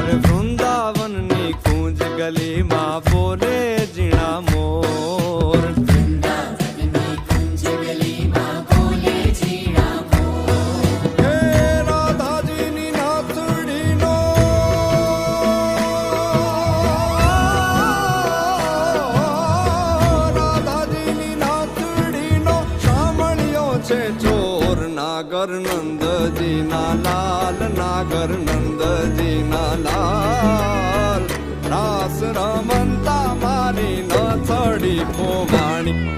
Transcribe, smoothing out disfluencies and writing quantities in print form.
અરે વૃંદાવનની કુંજ ગલીમાં બોલે ઝીણા મોર. હે રાધાજીની નાથડીનો સામણ્યો છે ચોર. નાગર નંદજીના લાલ, નાગર નંદજીના લાલ, રાસ રમંતા મારી નાથડી પોમાણી.